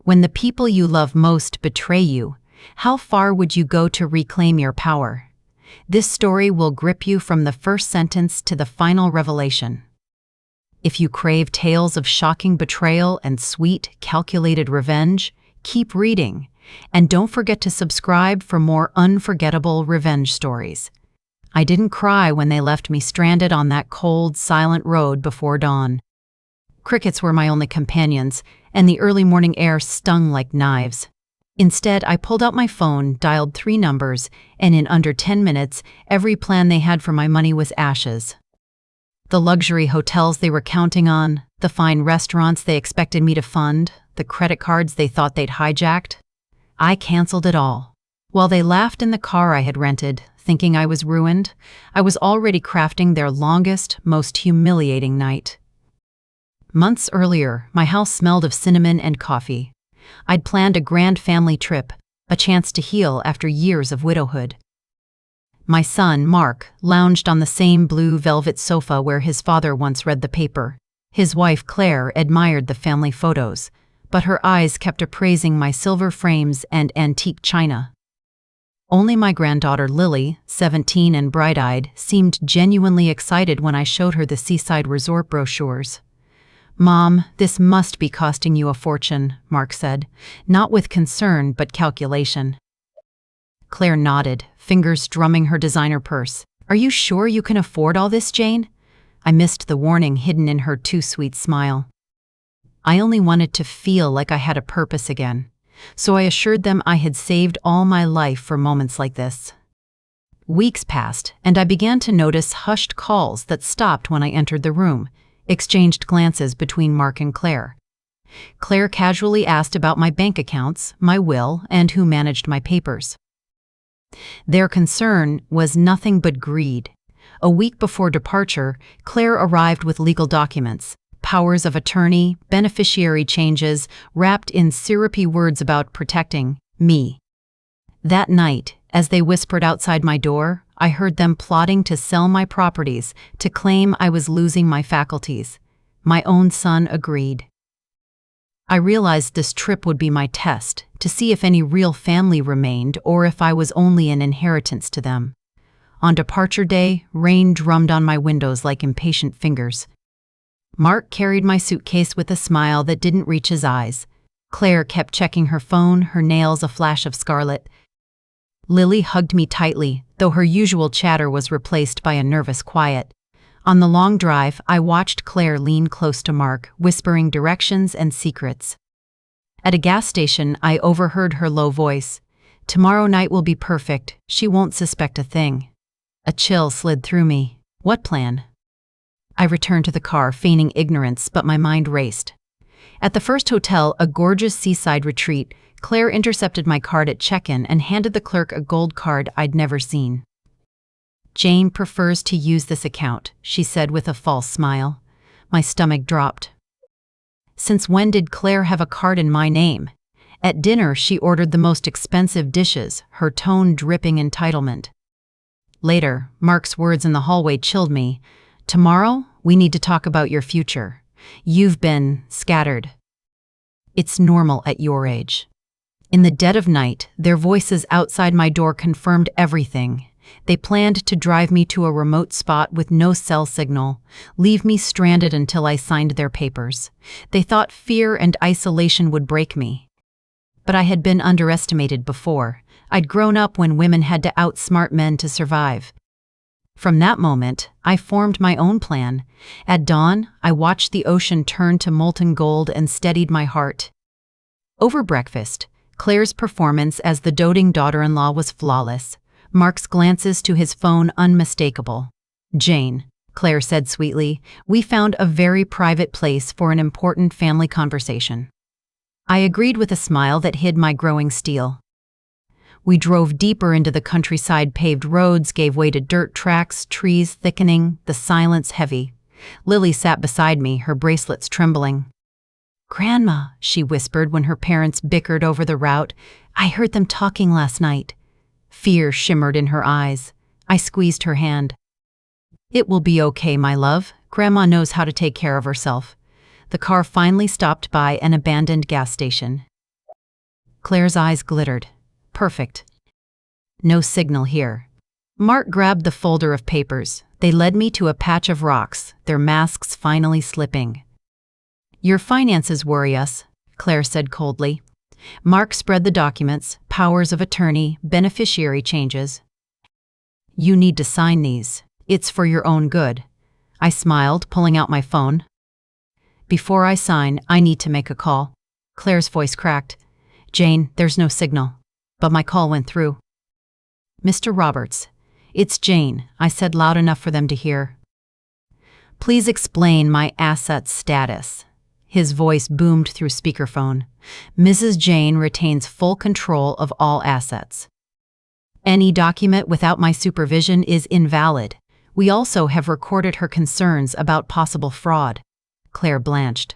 When the people you love most betray you, how far would you go to reclaim your power? This story will grip you from the first sentence to the final revelation. If you crave tales of shocking betrayal and sweet, calculated revenge, keep reading, and don't forget to subscribe for more unforgettable revenge stories. I didn't cry when they left me stranded on that cold, silent road before dawn. Crickets were my only companions, and the early morning air stung like knives. Instead, I pulled out my phone, dialed 3 numbers, and in under 10 minutes, every plan they had for my money was ashes. The luxury hotels they were counting on, the fine restaurants they expected me to fund, the credit cards they thought they'd hijacked. I canceled it all. While they laughed in the car I had rented, thinking I was ruined, I was already crafting their longest, most humiliating night. Months earlier, my house smelled of cinnamon and coffee. I'd planned a grand family trip, a chance to heal after years of widowhood. My son, Mark, lounged on the same blue velvet sofa where his father once read the paper. His wife, Claire, admired the family photos, but her eyes kept appraising my silver frames and antique china. Only my granddaughter, Lily, 17 and bright-eyed, seemed genuinely excited when I showed her the seaside resort brochures. "Mom, this must be costing you a fortune," Mark said, not with concern but calculation. Claire nodded, fingers drumming her designer purse. "Are you sure you can afford all this, Jane?" I missed the warning hidden in her too sweet smile. I only wanted to feel like I had a purpose again, so I assured them I had saved all my life for moments like this. Weeks passed, and I began to notice hushed calls that stopped when I entered the room, exchanged glances between Mark and Claire. Claire casually asked about my bank accounts, my will, and who managed my papers. Their concern was nothing but greed. A week before departure, Claire arrived with legal documents, powers of attorney, beneficiary changes, wrapped in syrupy words about protecting me. That night, as they whispered outside my door, I heard them plotting to sell my properties, to claim I was losing my faculties. My own son agreed. I realized this trip would be my test, to see if any real family remained or if I was only an inheritance to them. On departure day, rain drummed on my windows like impatient fingers. Mark carried my suitcase with a smile that didn't reach his eyes. Claire kept checking her phone, her nails a flash of scarlet. Lily hugged me tightly, though her usual chatter was replaced by a nervous quiet. On the long drive, I watched Claire lean close to Mark, whispering directions and secrets. At a gas station, I overheard her low voice. "Tomorrow night will be perfect. She won't suspect a thing." A chill slid through me. What plan? I returned to the car, feigning ignorance, but my mind raced. At the first hotel, a gorgeous seaside retreat, Claire intercepted my card at check-in and handed the clerk a gold card I'd never seen. "Jane prefers to use this account," she said with a false smile. My stomach dropped. Since when did Claire have a card in my name? At dinner, she ordered the most expensive dishes, her tone dripping entitlement. Later, Mark's words in the hallway chilled me. "Tomorrow, we need to talk about your future. You've been scattered. It's normal at your age." In the dead of night, their voices outside my door confirmed everything. They planned to drive me to a remote spot with no cell signal, leave me stranded until I signed their papers. They thought fear and isolation would break me. But I had been underestimated before. I'd grown up when women had to outsmart men to survive. From that moment, I formed my own plan. At dawn, I watched the ocean turn to molten gold and steadied my heart. Over breakfast, Claire's performance as the doting daughter-in-law was flawless. Mark's glances to his phone unmistakable. "Jane," Claire said sweetly, "we found a very private place for an important family conversation." I agreed with a smile that hid my growing steel. We drove deeper into the countryside. Paved roads gave way to dirt tracks, trees thickening, the silence heavy. Lily sat beside me, her bracelets trembling. "Grandma," she whispered when her parents bickered over the route, "I heard them talking last night." Fear shimmered in her eyes. I squeezed her hand. "It will be okay, my love. Grandma knows how to take care of herself." The car finally stopped by an abandoned gas station. Claire's eyes glittered. Perfect. No signal here. Mark grabbed the folder of papers. They led me to a patch of rocks, their masks finally slipping. Your finances worry us, Claire said coldly. Mark spread the documents, powers of attorney, beneficiary changes. You need to sign these. It's for your own good. I smiled, pulling out my phone. Before I sign, I need to make a call. Claire's voice cracked. Jane, there's no signal. But my call went through. Mr. Roberts. It's Jane, I said loud enough for them to hear. Please explain my asset status. His voice boomed through speakerphone. Mrs. Jane retains full control of all assets. Any document without my supervision is invalid. We also have recorded her concerns about possible fraud. Claire blanched.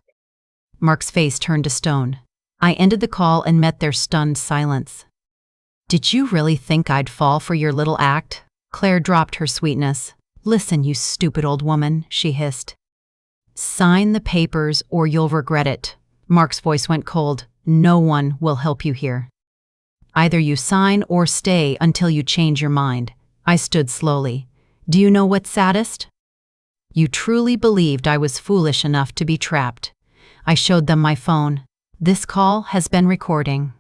Mark's face turned to stone. I ended the call and met their stunned silence. Did you really think I'd fall for your little act? Claire dropped her sweetness. Listen, you stupid old woman, she hissed. Sign the papers or you'll regret it. Mark's voice went cold. No one will help you here. Either you sign or stay until you change your mind. I stood slowly. Do you know what's saddest? You truly believed I was foolish enough to be trapped. I showed them my phone. This call has been recording.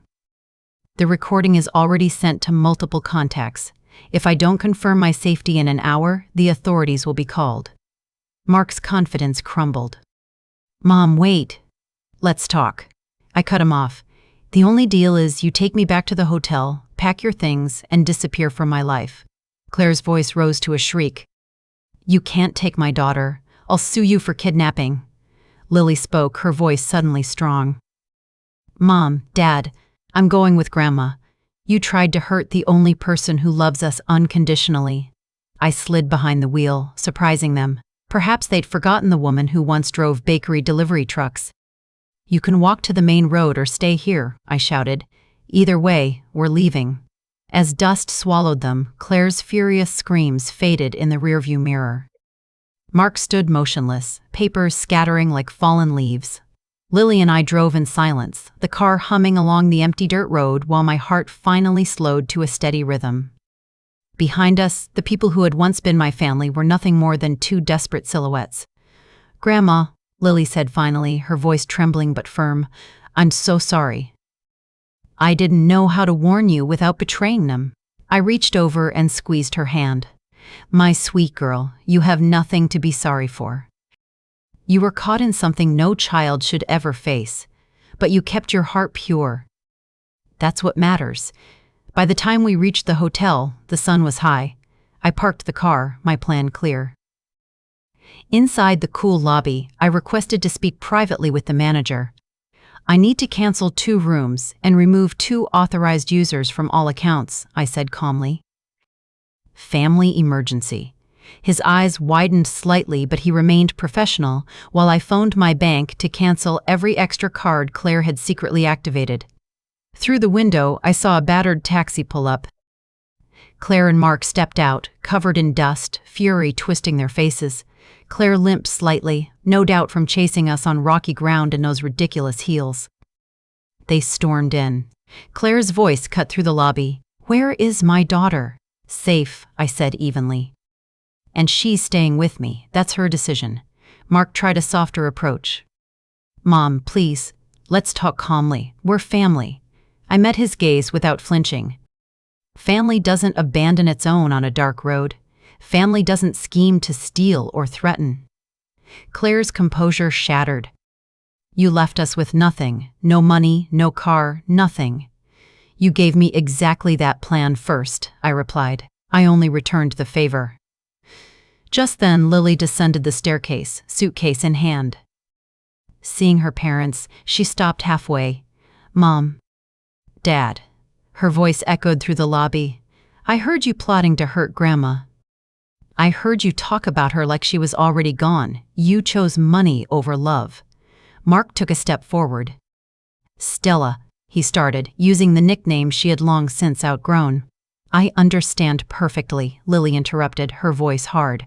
The recording is already sent to multiple contacts. If I don't confirm my safety in an hour, the authorities will be called. Mark's confidence crumbled. Mom, wait. Let's talk. I cut him off. The only deal is you take me back to the hotel, pack your things, and disappear from my life. Claire's voice rose to a shriek. You can't take my daughter. I'll sue you for kidnapping. Lily spoke, her voice suddenly strong. Mom, Dad, I'm going with Grandma. You tried to hurt the only person who loves us unconditionally. I slid behind the wheel, surprising them. Perhaps they'd forgotten the woman who once drove bakery delivery trucks. You can walk to the main road or stay here, I shouted. Either way, we're leaving. As dust swallowed them, Claire's furious screams faded in the rearview mirror. Mark stood motionless, papers scattering like fallen leaves. Lily and I drove in silence, the car humming along the empty dirt road while my heart finally slowed to a steady rhythm. Behind us, the people who had once been my family were nothing more than two desperate silhouettes. Grandma, Lily said finally, her voice trembling but firm, I'm so sorry. I didn't know how to warn you without betraying them. I reached over and squeezed her hand. My sweet girl, you have nothing to be sorry for. You were caught in something no child should ever face, but you kept your heart pure. That's what matters. By the time we reached the hotel, the sun was high. I parked the car, my plan clear. Inside the cool lobby, I requested to speak privately with the manager. I need to cancel 2 rooms and remove 2 authorized users from all accounts, I said calmly. Family emergency. His eyes widened slightly, but he remained professional while I phoned my bank to cancel every extra card Claire had secretly activated. Through the window, I saw a battered taxi pull up. Claire and Mark stepped out, covered in dust, fury twisting their faces. Claire limped slightly, no doubt from chasing us on rocky ground in those ridiculous heels. They stormed in. Claire's voice cut through the lobby. Where is my daughter? Safe, I said evenly. And she's staying with me. That's her decision. Mark tried a softer approach. Mom, please, let's talk calmly. We're family. I met his gaze without flinching. Family doesn't abandon its own on a dark road. Family doesn't scheme to steal or threaten. Claire's composure shattered. You left us with nothing. No money, no car, nothing. You gave me exactly that plan first, I replied. I only returned the favor. Just then, Lily descended the staircase, suitcase in hand. Seeing her parents, she stopped halfway. Mom. Dad. Her voice echoed through the lobby. I heard you plotting to hurt Grandma. I heard you talk about her like she was already gone. You chose money over love. Mark took a step forward. Stella, he started, using the nickname she had long since outgrown. I understand perfectly, Lily interrupted, her voice hard.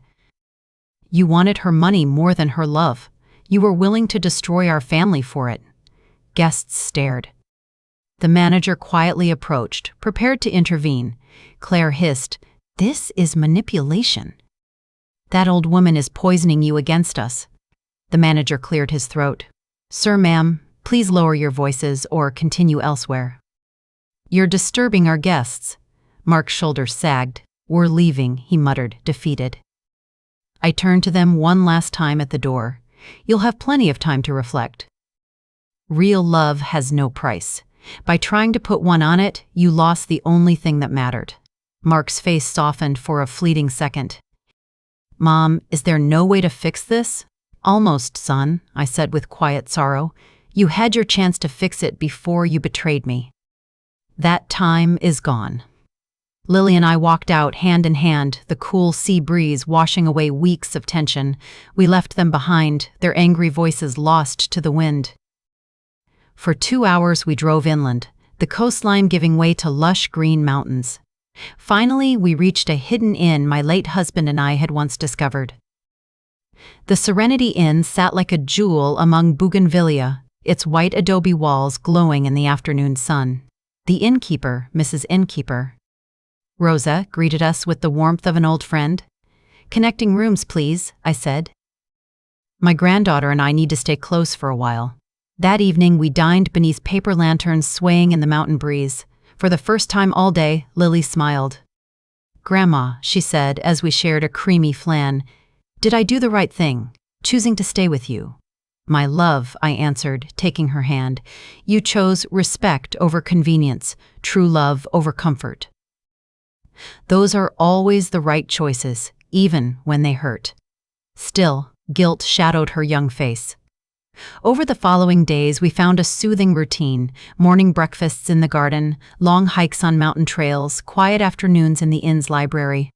You wanted her money more than her love. You were willing to destroy our family for it. Guests stared. The manager quietly approached, prepared to intervene. Claire hissed, "This is manipulation. That old woman is poisoning you against us." The manager cleared his throat. "Sir, ma'am, please lower your voices or continue elsewhere. You're disturbing our guests." Mark's shoulders sagged. "We're leaving," he muttered, defeated. I turned to them one last time at the door. "You'll have plenty of time to reflect. Real love has no price. By trying to put one on it, you lost the only thing that mattered." Mark's face softened for a fleeting second. "Mom, is there no way to fix this?" "Almost, son," I said with quiet sorrow. "You had your chance to fix it before you betrayed me. That time is gone." Lily and I walked out hand in hand, the cool sea breeze washing away weeks of tension. We left them behind, their angry voices lost to the wind. For 2 hours we drove inland, the coastline giving way to lush green mountains. Finally, we reached a hidden inn my late husband and I had once discovered. The Serenity Inn sat like a jewel among bougainvillea, its white adobe walls glowing in the afternoon sun. The innkeeper, Mrs. Innkeeper, Rosa, greeted us with the warmth of an old friend. "Connecting rooms, please," I said. "My granddaughter and I need to stay close for a while." That evening we dined beneath paper lanterns swaying in the mountain breeze. For the first time all day, Lily smiled. "Grandma," she said as we shared a creamy flan, "did I do the right thing, choosing to stay with you?" "My love," I answered, taking her hand, "you chose respect over convenience, true love over comfort. Those are always the right choices, even when they hurt." Still, guilt shadowed her young face. Over the following days, we found a soothing routine: morning breakfasts in the garden, long hikes on mountain trails, quiet afternoons in the inn's library.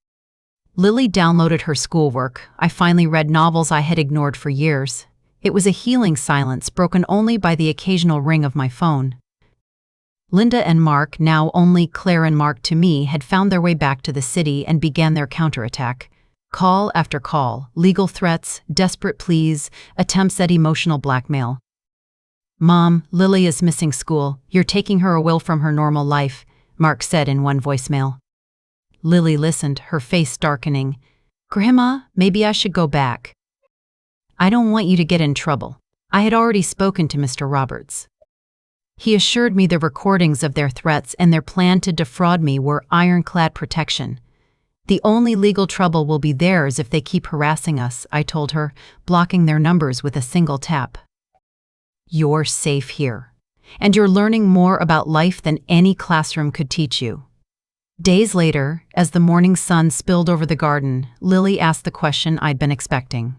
Lily downloaded her schoolwork. I finally read novels I had ignored for years. It was a healing silence, broken only by the occasional ring of my phone. Linda and Mark, now only Claire and Mark to me, had found their way back to the city and began their counterattack. Call after call, legal threats, desperate pleas, attempts at emotional blackmail. "Mom, Lily is missing school. You're taking her away from her normal life," Mark said in one voicemail. Lily listened, her face darkening. "Grandma, maybe I should go back." "I don't want you to get in trouble." I had already spoken to Mr. Roberts. He assured me the recordings of their threats and their plan to defraud me were ironclad protection. "The only legal trouble will be theirs if they keep harassing us," I told her, blocking their numbers with a single tap. "You're safe here, and you're learning more about life than any classroom could teach you." Days later, as the morning sun spilled over the garden, Lily asked the question I'd been expecting.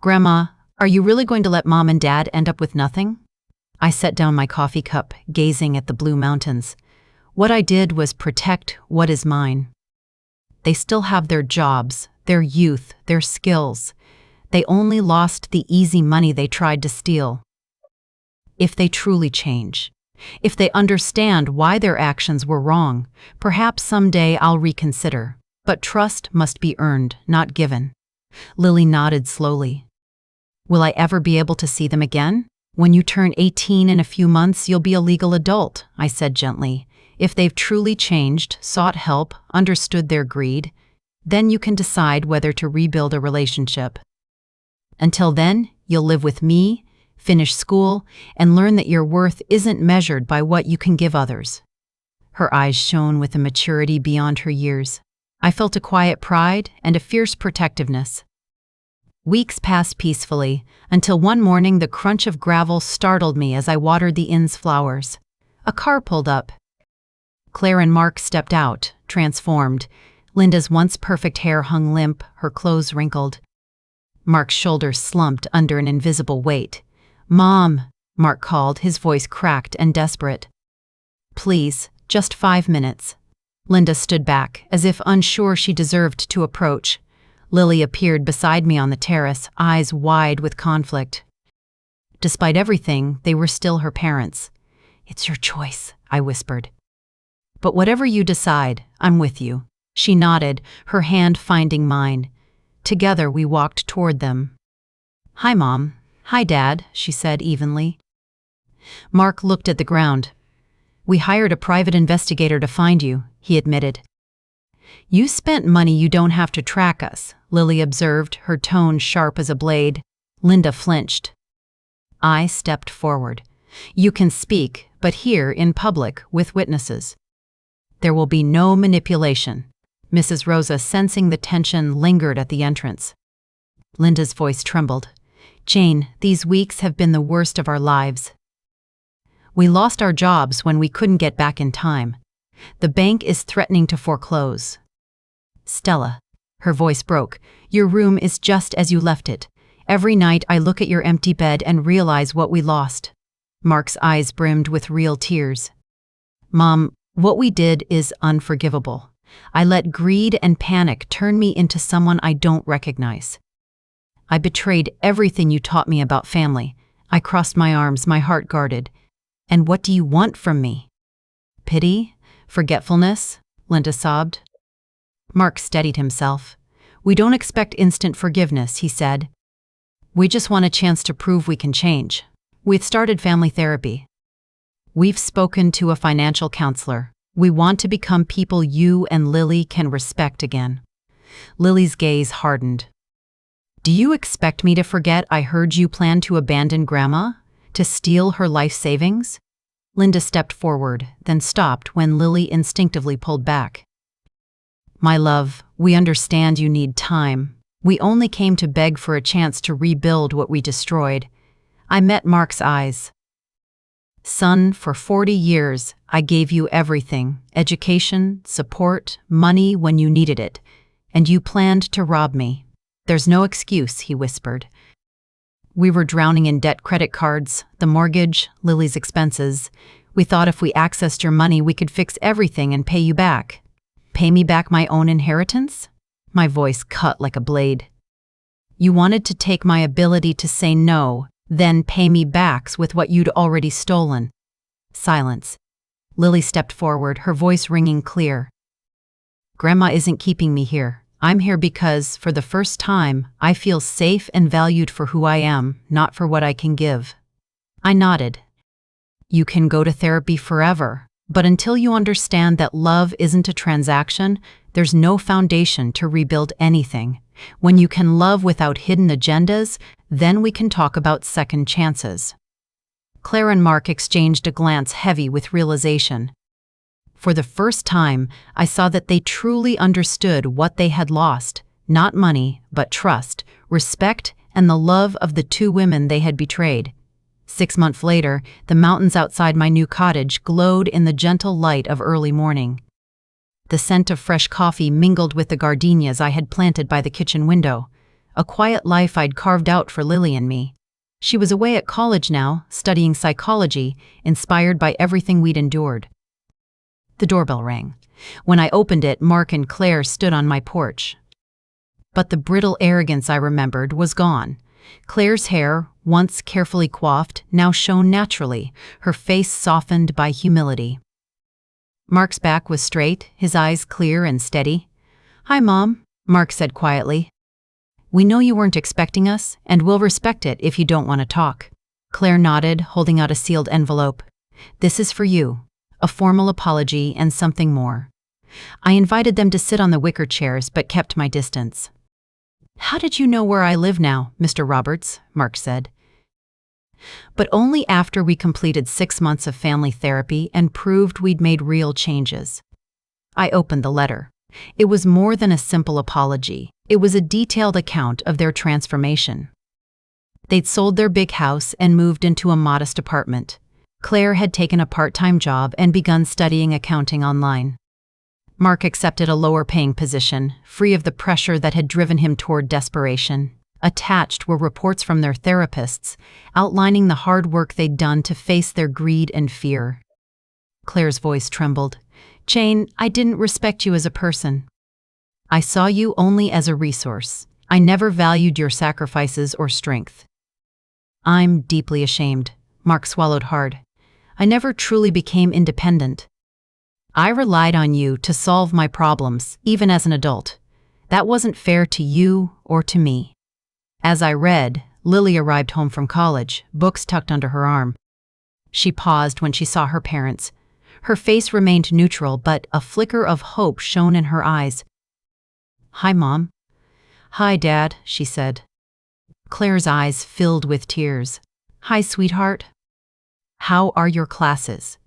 "Grandma, are you really going to let Mom and Dad end up with nothing?" I set down my coffee cup, gazing at the blue mountains. What I did was protect what is mine. They still have their jobs, their youth, their skills. They only lost the easy money they tried to steal. If they truly change, if they understand why their actions were wrong, perhaps someday I'll reconsider. But trust must be earned, not given. Lily nodded slowly. "Will I ever be able to see them again?" "When you turn 18 in a few months, you'll be a legal adult," I said gently. "If they've truly changed, sought help, understood their greed, then you can decide whether to rebuild a relationship. Until then, you'll live with me, finish school, and learn that your worth isn't measured by what you can give others." Her eyes shone with a maturity beyond her years. I felt a quiet pride and a fierce protectiveness. Weeks passed peacefully, until one morning the crunch of gravel startled me as I watered the inn's flowers. A car pulled up. Claire and Mark stepped out, transformed. Linda's once perfect hair hung limp, her clothes wrinkled. Mark's shoulders slumped under an invisible weight. "Mom," Mark called, his voice cracked and desperate. "Please, just 5 minutes." Linda stood back, as if unsure she deserved to approach. Lily appeared beside me on the terrace, eyes wide with conflict. Despite everything, they were still her parents. "It's your choice," I whispered. "But whatever you decide, I'm with you." She nodded, her hand finding mine. Together we walked toward them. "Hi, Mom." "Hi, Dad," she said evenly. Mark looked at the ground. We hired a private investigator to find you, he admitted. You spent money you don't have to track us, Lily observed, her tone sharp as a blade. Linda flinched. I stepped forward. You can speak, but here in public with witnesses. There will be no manipulation. Mrs. Rosa, sensing the tension, lingered at the entrance. Linda's voice trembled. Jane, these weeks have been the worst of our lives. We lost our jobs when we couldn't get back in time. The bank is threatening to foreclose. Stella, her voice broke, your room is just as you left it. Every night I look at your empty bed and realize what we lost. Mark's eyes brimmed with real tears. Mom, what we did is unforgivable. I let greed and panic turn me into someone I don't recognize. I betrayed everything you taught me about family. I crossed my arms, my heart guarded. And what do you want from me? Pity? Forgetfulness? Linda sobbed. Mark steadied himself. We don't expect instant forgiveness, he said. We just want a chance to prove we can change. We've started family therapy. We've spoken to a financial counselor. We want to become people you and Lily can respect again. Lily's gaze hardened. Do you expect me to forget I heard you plan to abandon Grandma? To steal her life savings? Linda stepped forward, then stopped when Lily instinctively pulled back. My love, we understand you need time. We only came to beg for a chance to rebuild what we destroyed. I met Mark's eyes. Son, for 40 years, I gave you everything, education, support, money when you needed it, and you planned to rob me. There's no excuse, he whispered. We were drowning in debt, credit cards, the mortgage, Lily's expenses. We thought if we accessed your money, we could fix everything and pay you back. Pay me back my own inheritance? My voice cut like a blade. You wanted to take my ability to say no, then pay me back with what you'd already stolen. Silence. Lily stepped forward, her voice ringing clear. Grandma isn't keeping me here. I'm here because, for the first time, I feel safe and valued for who I am, not for what I can give. I nodded. You can go to therapy forever, but until you understand that love isn't a transaction, there's no foundation to rebuild anything. When you can love without hidden agendas, then we can talk about second chances. Claire and Mark exchanged a glance heavy with realization. For the first time, I saw that they truly understood what they had lost, not money, but trust, respect, and the love of the two women they had betrayed. 6 months later, the mountains outside my new cottage glowed in the gentle light of early morning. The scent of fresh coffee mingled with the gardenias I had planted by the kitchen window, a quiet life I'd carved out for Lily and me. She was away at college now, studying psychology, inspired by everything we'd endured. The doorbell rang. When I opened it, Mark and Claire stood on my porch. But the brittle arrogance I remembered was gone. Claire's hair, once carefully coiffed, now shone naturally, her face softened by humility. Mark's back was straight, his eyes clear and steady. Hi, Mom, Mark said quietly. We know you weren't expecting us, and we'll respect it if you don't want to talk. Claire nodded, holding out a sealed envelope. This is for you. A formal apology and something more. I invited them to sit on the wicker chairs but kept my distance. How did you know where I live now, Mr. Roberts? Mark said. But only after we completed 6 months of family therapy and proved we'd made real changes. I opened the letter. It was more than a simple apology. It was a detailed account of their transformation. They'd sold their big house and moved into a modest apartment. Claire had taken a part-time job and begun studying accounting online. Mark accepted a lower-paying position, free of the pressure that had driven him toward desperation. Attached were reports from their therapists, outlining the hard work they'd done to face their greed and fear. Claire's voice trembled. Jane, I didn't respect you as a person. I saw you only as a resource. I never valued your sacrifices or strength. I'm deeply ashamed. Mark swallowed hard. I never truly became independent. I relied on you to solve my problems, even as an adult. That wasn't fair to you or to me. As I read, Lily arrived home from college, books tucked under her arm. She paused when she saw her parents. Her face remained neutral, but a flicker of hope shone in her eyes. "Hi, Mom." "Hi, Dad," she said. Claire's eyes filled with tears. "Hi, sweetheart. How are your classes?"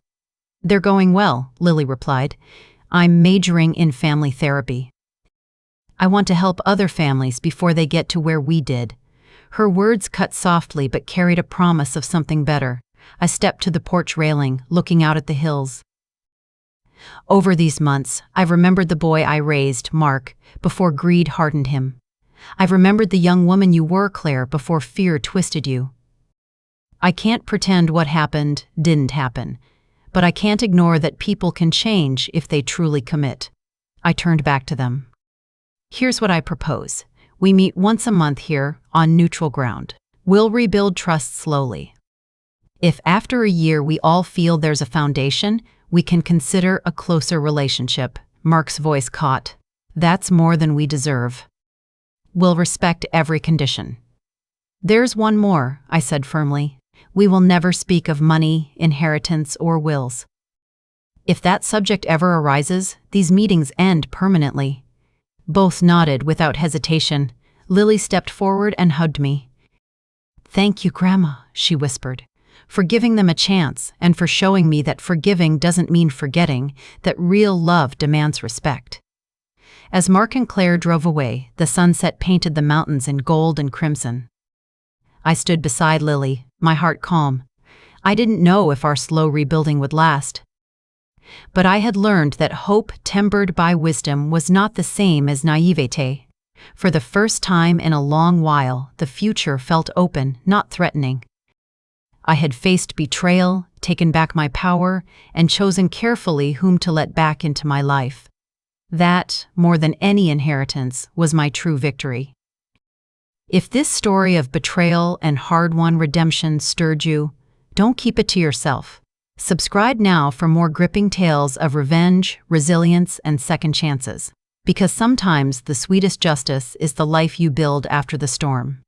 "They're going well," Lily replied. "I'm majoring in family therapy. I want to help other families before they get to where we did." Her words cut softly but carried a promise of something better. I stepped to the porch railing, looking out at the hills. Over these months, I've remembered the boy I raised, Mark, before greed hardened him. I've remembered the young woman you were, Claire, before fear twisted you. I can't pretend what happened didn't happen, but I can't ignore that people can change if they truly commit. I turned back to them. "Here's what I propose. We meet once a month here, on neutral ground. We'll rebuild trust slowly. If after a year we all feel there's a foundation, we can consider a closer relationship." Mark's voice caught. "That's more than we deserve. We'll respect every condition." "There's one more," I said firmly. "We will never speak of money, inheritance, or wills. If that subject ever arises, these meetings end permanently." Both nodded without hesitation. Lily stepped forward and hugged me. "Thank you, Grandma," she whispered, "for giving them a chance and for showing me that forgiving doesn't mean forgetting, that real love demands respect." As Mark and Claire drove away, the sunset painted the mountains in gold and crimson. I stood beside Lily, my heart calm. I didn't know if our slow rebuilding would last. But I had learned that hope tempered by wisdom was not the same as naivete. For the first time in a long while, the future felt open, not threatening. I had faced betrayal, taken back my power, and chosen carefully whom to let back into my life. That, more than any inheritance, was my true victory. If this story of betrayal and hard-won redemption stirred you, don't keep it to yourself. Subscribe now for more gripping tales of revenge, resilience, and second chances. Because sometimes the sweetest justice is the life you build after the storm.